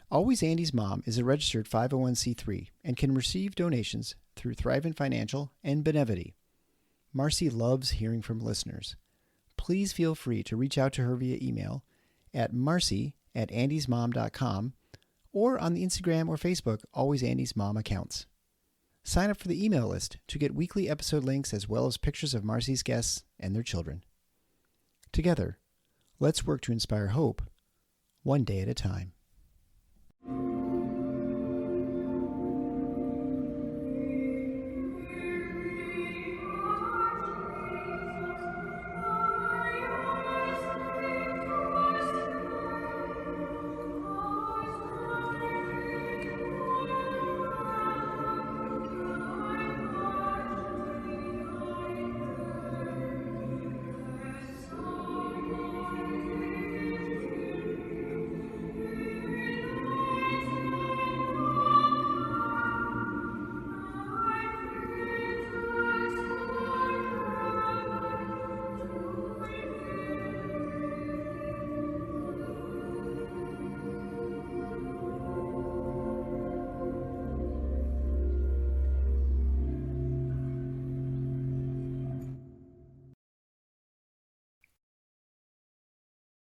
Always Andy's Mom is a registered 501c3 and can receive donations through Thrivent Financial and Benevity. Marcy loves hearing from listeners. Please feel free to reach out to her via email at marcy@andysmom.com or on the Instagram or Facebook Always Andy's Mom accounts. Sign up for the email list to get weekly episode links as well as pictures of Marcy's guests and their children. Together, let's work to inspire hope, one day at a time.